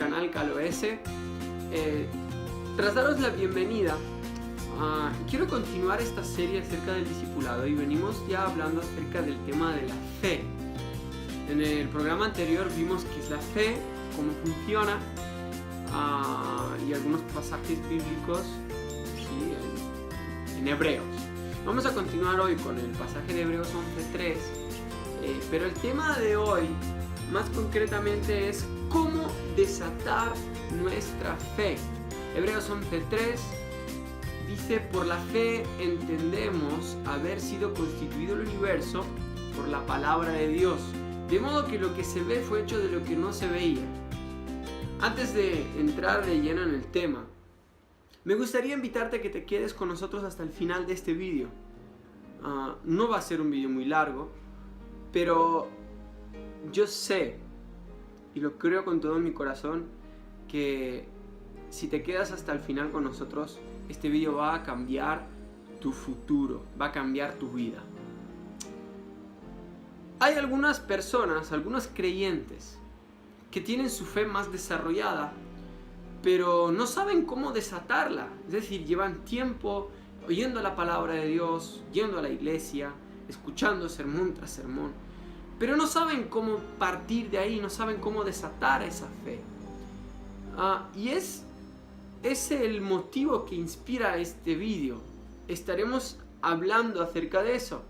canal CalOS. Tras daros la bienvenida, quiero continuar esta serie acerca del discipulado y venimos ya hablando acerca del tema de la fe. En el programa anterior vimos qué es la fe, cómo funciona y algunos pasajes bíblicos en Hebreos. Vamos a continuar hoy con el pasaje de Hebreos 11:3, pero el tema de hoy más concretamente es cómo desatar nuestra fe. Hebreos 11:3 dice: por la fe entendemos haber sido constituido el universo por la palabra de Dios, de modo que lo que se ve fue hecho de lo que no se veía. Antes de entrar de lleno en el tema, me gustaría invitarte a que te quedes con nosotros hasta el final de este vídeo. No va a ser un vídeo muy largo, pero yo sé, y lo creo con todo mi corazón, que si te quedas hasta el final con nosotros, este vídeo va a cambiar tu futuro, va a cambiar tu vida. Hay algunas personas, algunos creyentes, que tienen su fe más desarrollada, pero no saben cómo desatarla. Es decir, llevan tiempo oyendo la palabra de Dios, yendo a la iglesia, escuchando sermón tras sermón, pero no saben cómo partir de ahí, no saben cómo desatar esa fe. Y es el motivo que inspira este vídeo. Estaremos hablando acerca de eso.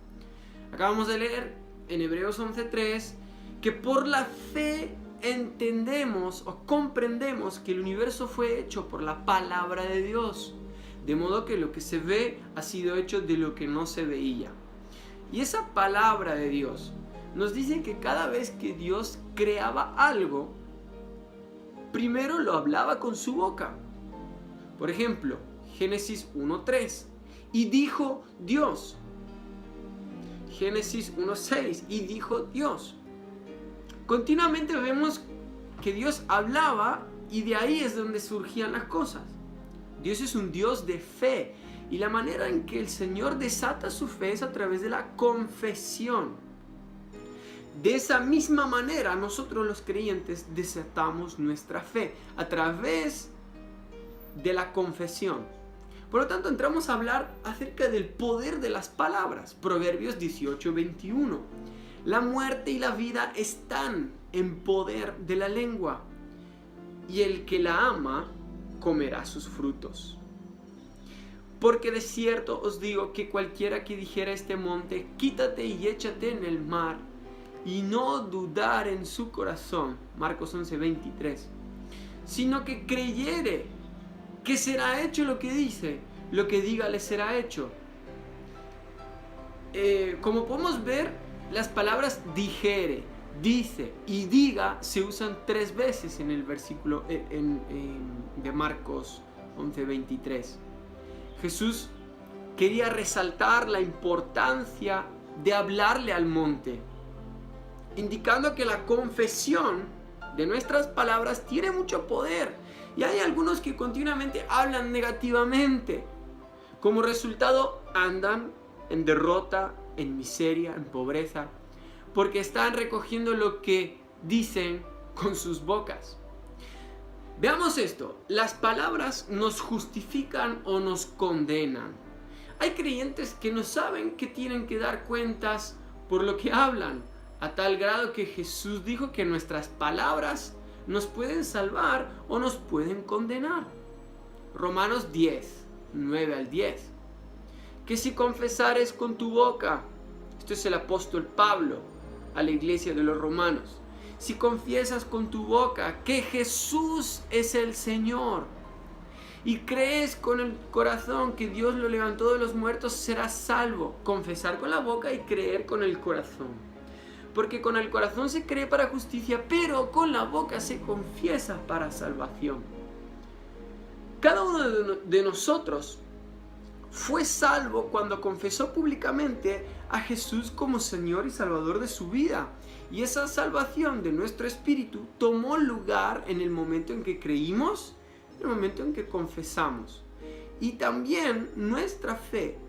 Acabamos de leer en Hebreos 11:3 que por la fe entendemos o comprendemos que el universo fue hecho por la palabra de Dios, de modo que lo que se ve ha sido hecho de lo que no se veía. Y esa palabra de Dios nos dice que cada vez que Dios creaba algo, primero lo hablaba con su boca. Por ejemplo, Génesis 1:3, y dijo Dios. Génesis 1:6, y dijo Dios. Continuamente vemos que Dios hablaba y de ahí es donde surgían las cosas. Dios es un Dios de fe y la manera en que el Señor desata su fe es a través de la confesión. De esa misma manera nosotros los creyentes desatamos nuestra fe a través de la confesión. Por lo tanto, entramos a hablar acerca del poder de las palabras. Proverbios 18:21. La muerte y la vida están en poder de la lengua, y el que la ama comerá sus frutos. Porque de cierto os digo que cualquiera que dijera a este monte, quítate y échate en el mar, y no dudar en su corazón, Marcos 11:23, sino que creyere que será hecho lo que dice, lo que diga le será hecho. Como podemos ver, las palabras dijere, dice y diga se usan 3 veces en el versículo de Marcos 11:23. Jesús quería resaltar la importancia de hablarle al monte, indicando que la confesión de nuestras palabras tiene mucho poder. Y hay algunos que continuamente hablan negativamente. Como resultado andan en derrota, en miseria, en pobreza, porque están recogiendo lo que dicen con sus bocas. Veamos esto: las palabras nos justifican o nos condenan. Hay creyentes que no saben que tienen que dar cuentas por lo que hablan, a tal grado que Jesús dijo que nuestras palabras nos pueden salvar o nos pueden condenar. Romanos 10:9-10. Que si confesares con tu boca, esto es el apóstol Pablo a la iglesia de los romanos, si confiesas con tu boca que Jesús es el Señor y crees con el corazón que Dios lo levantó de los muertos, serás salvo. Confesar con la boca y creer con el corazón. Porque con el corazón se cree para justicia, pero con la boca se confiesa para salvación. Cada uno de nosotros fue salvo cuando confesó públicamente a Jesús como Señor y Salvador de su vida. Y esa salvación de nuestro espíritu tomó lugar en el momento en que creímos, en el momento en que confesamos. Y también nuestra fe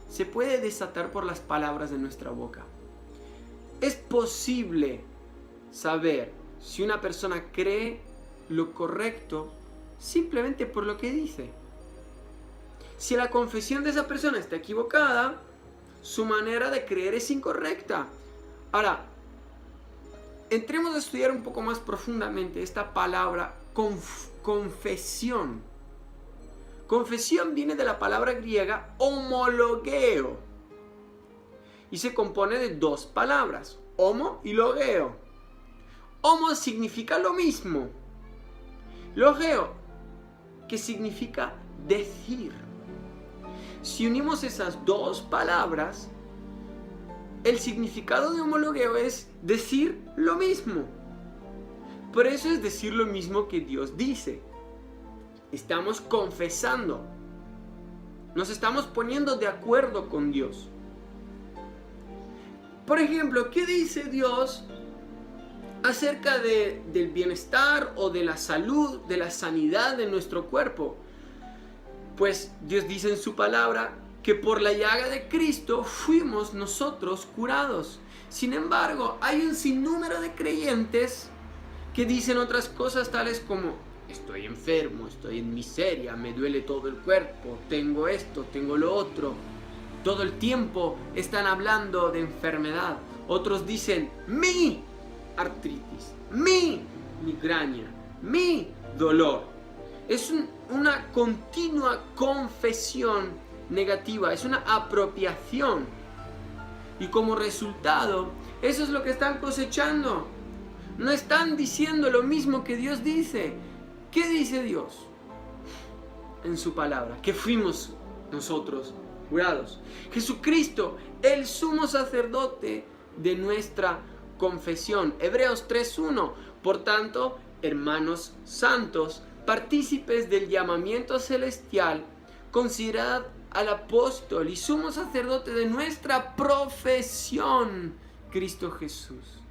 se puede desatar por las palabras de nuestra boca. Es posible saber si una persona cree lo correcto simplemente por lo que dice. Si la confesión de esa persona está equivocada, su manera de creer es incorrecta. Ahora, entremos a estudiar un poco más profundamente esta palabra confesión. Confesión viene de la palabra griega homologeo y se compone de dos palabras, homo y logeo. Homo significa lo mismo, logeo, que significa decir. Si unimos esas dos palabras, el significado de homologeo es decir lo mismo. Por eso es decir lo mismo que Dios dice. Estamos confesando. Nos estamos poniendo de acuerdo con Dios. Por ejemplo, ¿qué dice Dios acerca del bienestar o de la salud, de la sanidad de nuestro cuerpo? Pues Dios dice en su palabra que por la llaga de Cristo fuimos nosotros curados. Sin embargo, hay un sinnúmero de creyentes que dicen otras cosas tales como: estoy enfermo, estoy en miseria, me duele todo el cuerpo, tengo esto, tengo lo otro. Todo el tiempo están hablando de enfermedad. Otros dicen: mi artritis, mi migraña, mi dolor. Es una continua confesión negativa, es una apropiación. Y como resultado, eso es lo que están cosechando. No están diciendo lo mismo que Dios dice. ¿Qué dice Dios en su palabra? Que fuimos nosotros curados. Jesucristo, el sumo sacerdote de nuestra confesión. Hebreos 3:1. Por tanto, hermanos santos, partícipes del llamamiento celestial, considerad al apóstol y sumo sacerdote de nuestra profesión, Cristo Jesús.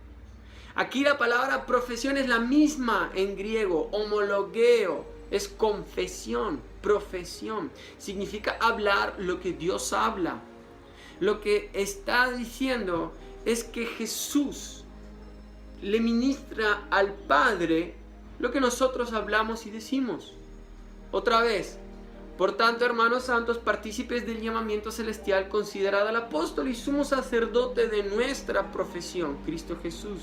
Aquí la palabra profesión es la misma en griego, homologeo, es confesión, profesión. Significa hablar lo que Dios habla. Lo que está diciendo es que Jesús le ministra al Padre lo que nosotros hablamos y decimos. Otra vez, por tanto, hermanos santos, partícipes del llamamiento celestial, considerad al apóstol y sumo sacerdote de nuestra profesión, Cristo Jesús.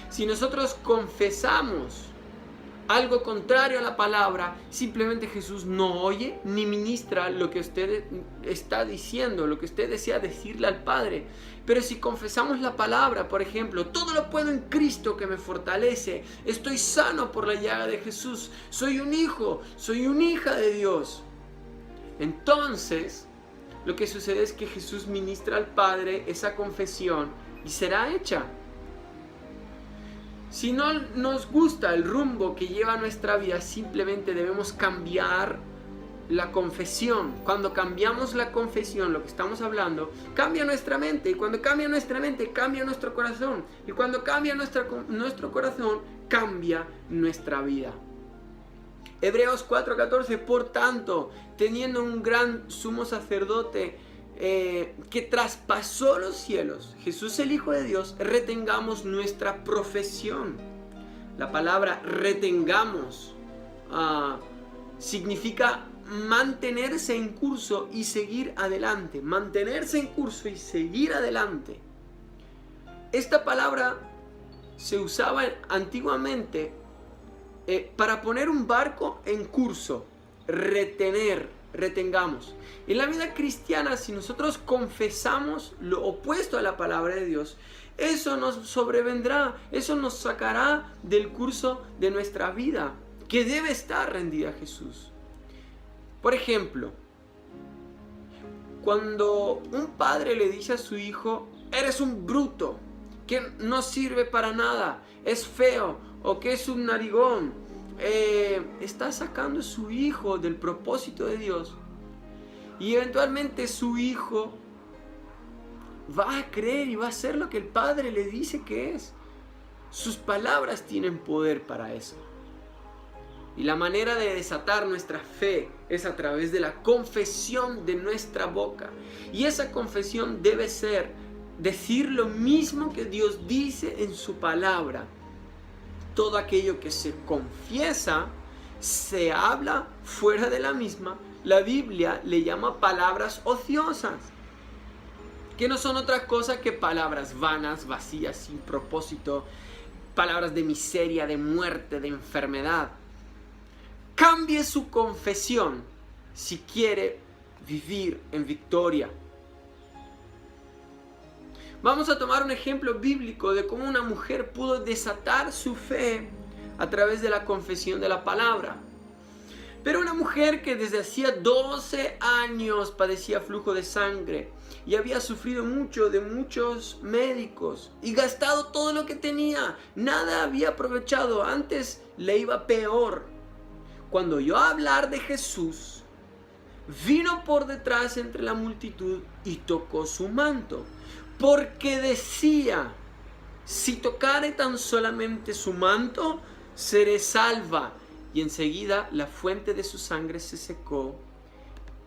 Si nosotros confesamos algo contrario a la palabra, simplemente Jesús no oye ni ministra lo que usted está diciendo, lo que usted desea decirle al Padre. Pero si confesamos la palabra, por ejemplo, todo lo puedo en Cristo que me fortalece, estoy sano por la llaga de Jesús, soy un hijo, soy una hija de Dios, entonces lo que sucede es que Jesús ministra al Padre esa confesión y será hecha. Si no nos gusta el rumbo que lleva nuestra vida, simplemente debemos cambiar la confesión. Cuando cambiamos la confesión, lo que estamos hablando, cambia nuestra mente. Y cuando cambia nuestra mente, cambia nuestro corazón. Y cuando cambia nuestro corazón, cambia nuestra vida. Hebreos 4:14, por tanto, teniendo un gran sumo sacerdote que traspasó los cielos, Jesús el Hijo de Dios, retengamos nuestra profesión. La palabra retengamos significa mantenerse en curso y seguir adelante. Mantenerse en curso y seguir adelante. Esta palabra se usaba antiguamente para poner un barco en curso, retengamos. En la vida cristiana, si nosotros confesamos lo opuesto a la palabra de Dios, eso nos sobrevendrá, eso nos sacará del curso de nuestra vida, que debe estar rendida a Jesús. Por ejemplo, cuando un padre le dice a su hijo: eres un bruto, que no sirve para nada, es feo, o que es un narigón, está sacando a su hijo del propósito de Dios. Y eventualmente su hijo va a creer y va a hacer lo que el padre le dice que es. Sus palabras tienen poder para eso. Y la manera de desatar nuestra fe es a través de la confesión de nuestra boca. Y esa confesión debe ser decir lo mismo que Dios dice en su palabra. todo aquello que se confiesa, se habla fuera de la misma, la Biblia le llama palabras ociosas, que no son otra cosa que palabras vanas, vacías, sin propósito, palabras de miseria, de muerte, de enfermedad. Cambie su confesión si quiere vivir en victoria. Vamos a tomar un ejemplo bíblico de cómo una mujer pudo desatar su fe a través de la confesión de la palabra. Pero una mujer que desde hacía 12 años padecía flujo de sangre y había sufrido mucho de muchos médicos y gastado todo lo que tenía, nada había aprovechado, antes le iba peor. Cuando oyó hablar de Jesús, vino por detrás entre la multitud y tocó su manto, porque decía: si tocare tan solamente su manto, seré salva. Y enseguida la fuente de su sangre se secó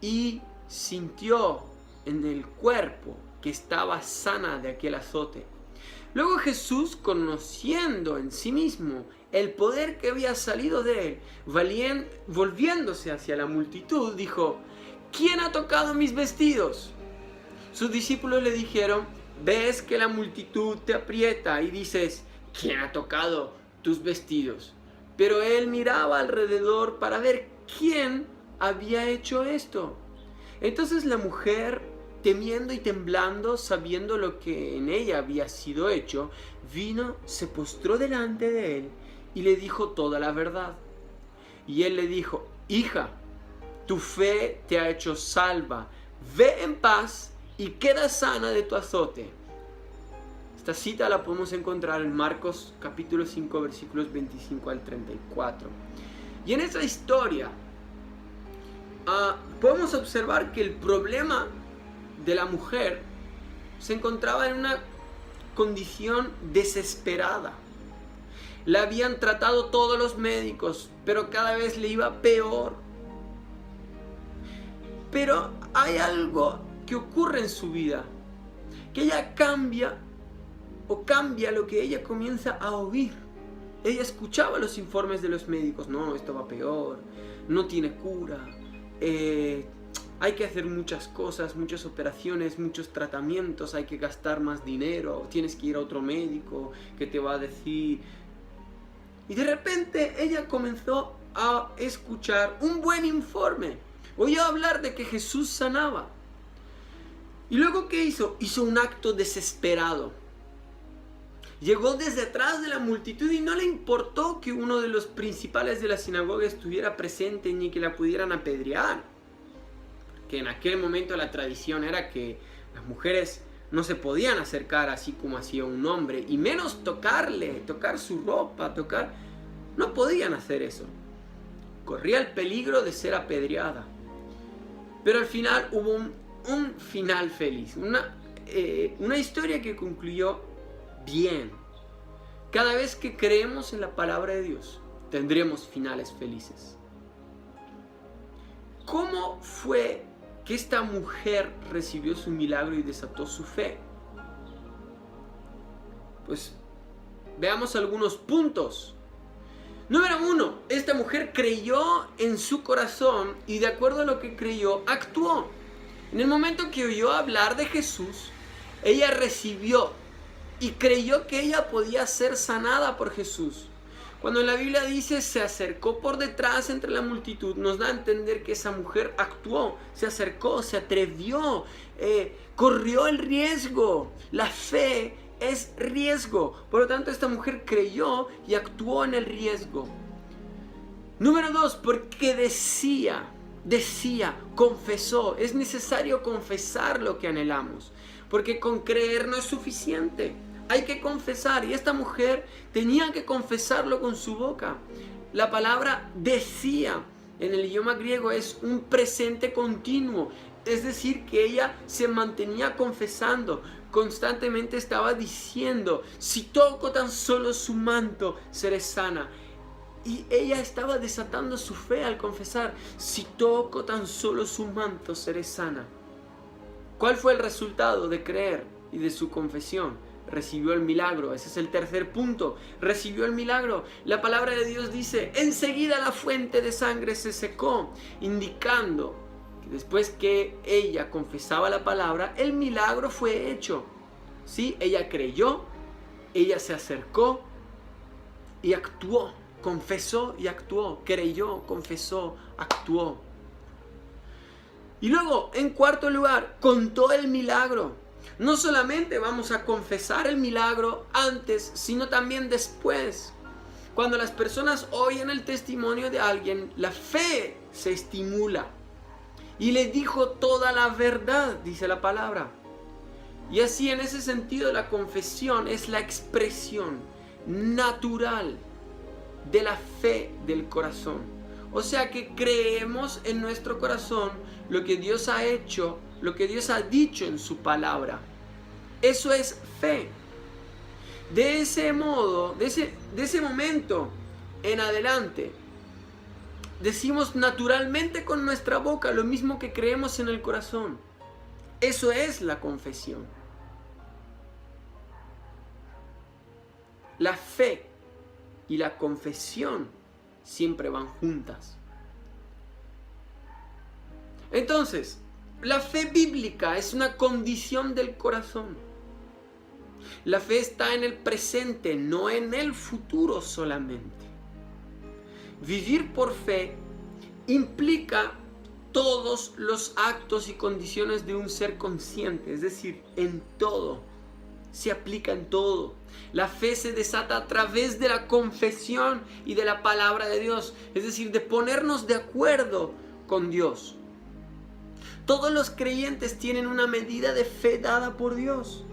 y sintió en el cuerpo que estaba sana de aquel azote. Luego Jesús, conociendo en sí mismo el poder que había salido de él, volviéndose hacia la multitud, dijo: ¿quién ha tocado mis vestidos? Sus discípulos le dijeron: ves que la multitud te aprieta y dices: ¿quién ha tocado tus vestidos? Pero él miraba alrededor para ver quién había hecho esto. Entonces la mujer, temiendo y temblando, sabiendo lo que en ella había sido hecho, vino, se postró delante de él y le dijo toda la verdad. Y él le dijo: hija, tu fe te ha hecho salva. Ve en paz y queda sana de tu azote. Esta cita la podemos encontrar en Marcos capítulo 5 versículos 25 al 34. Y en esta historia podemos observar que el problema de la mujer se encontraba en una condición desesperada. La habían tratado todos los médicos, pero cada vez le iba peor. Pero hay algo que ocurre en su vida, que ella cambia lo que ella comienza a oír. Ella escuchaba los informes de los médicos: no, esto va peor, no tiene cura, hay que hacer muchas cosas, muchas operaciones, muchos tratamientos, hay que gastar más dinero, tienes que ir a otro médico que te va a decir. Y de repente ella comenzó a escuchar un buen informe, oyó hablar de que Jesús sanaba. Y luego, ¿qué hizo? Hizo un acto desesperado. Llegó desde atrás de la multitud y no le importó que uno de los principales de la sinagoga estuviera presente ni que la pudieran apedrear. Que en aquel momento la tradición era que las mujeres no se podían acercar así como hacía un hombre, y menos tocar su ropa, no podían hacer eso. Corría el peligro de ser apedreada. Pero al final hubo un final feliz, una historia que concluyó bien. Cada vez que creemos en la palabra de Dios, tendremos finales felices. ¿Cómo fue que esta mujer recibió su milagro y desató su fe? Pues veamos algunos puntos. Número 1, esta mujer creyó en su corazón y de acuerdo a lo que creyó, actuó. En el momento que oyó hablar de Jesús, ella recibió y creyó que ella podía ser sanada por Jesús. Cuando la Biblia dice se acercó por detrás entre la multitud, nos da a entender que esa mujer actuó, se acercó, se atrevió, corrió el riesgo. La fe es riesgo. Por lo tanto, esta mujer creyó y actuó en el riesgo. Número 2, porque decía, confesó. Es necesario confesar lo que anhelamos, porque con creer no es suficiente. Hay que confesar, y esta mujer tenía que confesarlo con su boca. La palabra decía en el idioma griego es un presente continuo, es decir, que ella se mantenía confesando, constantemente estaba diciendo: si toco tan solo su manto, seré sana. Y ella estaba desatando su fe al confesar: si toco tan solo su manto, seré sana. ¿Cuál fue el resultado de creer y de su confesión? recibió el milagro. Ese es el tercer punto, recibió el milagro. La palabra de Dios dice, enseguida la fuente de sangre se secó, indicando que después que ella confesaba la palabra, el milagro fue hecho. ¿Sí? Ella creyó, ella se acercó y actuó, confesó y actuó, creyó, confesó, actuó. Y luego, en cuarto lugar, contó el milagro. No solamente vamos a confesar el milagro antes, sino también después. Cuando las personas oyen el testimonio de alguien, la fe se estimula. Y le dijo toda la verdad, dice la palabra. Y así, en ese sentido, la confesión es la expresión natural de la fe del corazón. O sea que creemos en nuestro corazón lo que Dios ha hecho, lo que Dios ha dicho en su palabra. Eso es fe. De ese modo, de ese momento en adelante, decimos naturalmente con nuestra boca lo mismo que creemos en el corazón. Eso es la confesión. La fe y la confesión siempre van juntas. Entonces, la fe bíblica es una condición del corazón. La fe está en el presente, no en el futuro solamente. Vivir por fe implica todos los actos y condiciones de un ser consciente, es decir, en todo. Se aplica en todo. La fe se desata a través de la confesión y de la palabra de Dios, es decir, de ponernos de acuerdo con Dios. Todos los creyentes tienen una medida de fe dada por Dios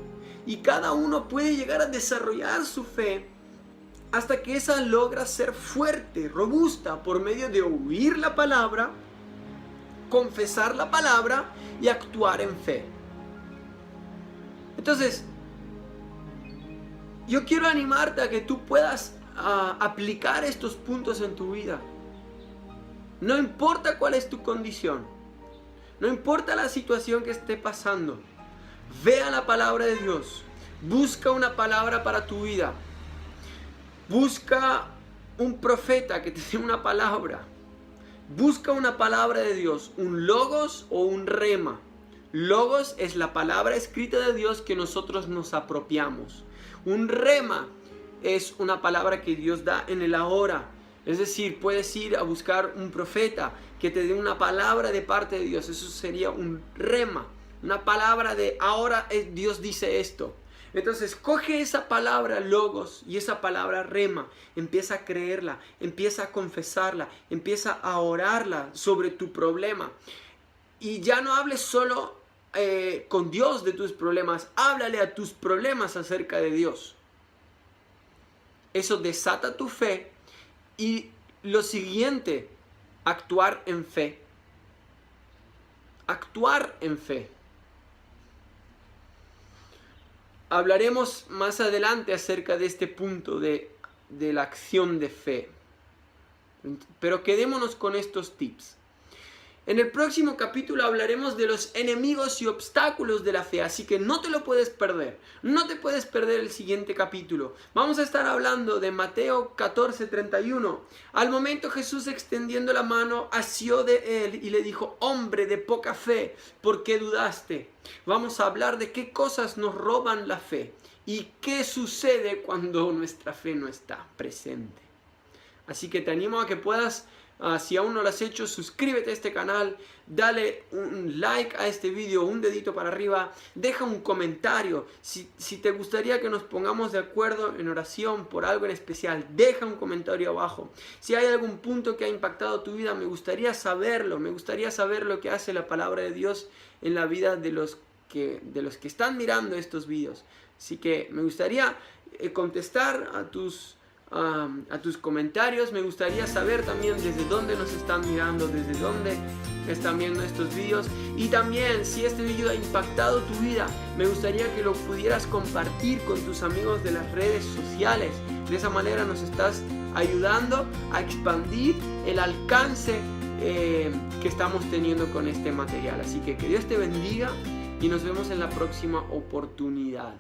y cada uno puede llegar a desarrollar su fe hasta que esa logra ser fuerte, robusta, por medio de oír la palabra, confesar la palabra y actuar en fe. Entonces, yo quiero animarte a que tú puedas aplicar estos puntos en tu vida. No importa cuál es tu condición, no importa la situación que esté pasando, ve a la palabra de Dios, busca una palabra para tu vida, busca un profeta que te dé una palabra, busca una palabra de Dios, un logos o un rema. Logos es la palabra escrita de Dios que nosotros nos apropiamos. Un rema es una palabra que Dios da en el ahora. Es decir, puedes ir a buscar un profeta que te dé una palabra de parte de Dios. Eso sería un rema. Una palabra de ahora Dios dice esto. Entonces, coge esa palabra logos y esa palabra rema. Empieza a creerla, empieza a confesarla, empieza a orarla sobre tu problema. Y ya no hables solo con Dios de tus problemas, háblale a tus problemas acerca de Dios. Eso desata tu fe. Y lo siguiente, actuar en fe. Actuar en fe. Hablaremos más adelante acerca de este punto de la acción de fe. Pero quedémonos con estos tips. En el próximo capítulo hablaremos de los enemigos y obstáculos de la fe, así que no te lo puedes perder. No te puedes perder el siguiente capítulo. Vamos a estar hablando de Mateo 14:31. Al momento Jesús, extendiendo la mano, asió de él y le dijo: hombre de poca fe, ¿por qué dudaste? Vamos a hablar de qué cosas nos roban la fe y qué sucede cuando nuestra fe no está presente. Así que te animo a que puedas, si aún no lo has hecho, suscríbete a este canal, dale un like a este video, un dedito para arriba, deja un comentario. Si te gustaría que nos pongamos de acuerdo en oración por algo en especial, deja un comentario abajo. Si hay algún punto que ha impactado tu vida, me gustaría saberlo, me gustaría saber lo que hace la palabra de Dios en la vida de los que están mirando estos videos. Así que me gustaría contestar a tus comentarios. Me gustaría saber también desde dónde nos están mirando, desde dónde están viendo estos vídeos, y también si este vídeo ha impactado tu vida, me gustaría que lo pudieras compartir con tus amigos de las redes sociales. De esa manera nos estás ayudando a expandir el alcance que estamos teniendo con este material. Así que Dios te bendiga y nos vemos en la próxima oportunidad.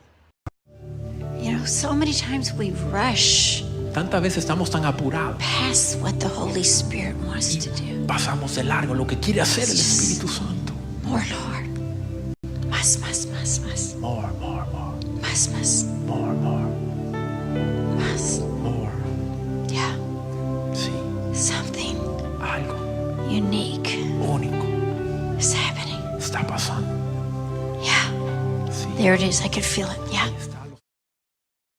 You know, so many times we rush Tantas veces estamos tan apurados past what the Holy Spirit wants to do. pasamos de largo lo que quiere hacer el Espíritu Santo. More, Lord. Más, más, más, más. More, more, more, Más, más, more, more, más. more. Yeah. Sí, Something algo unique único is happening. está pasando. Yeah. Sí, There it is. I could feel it.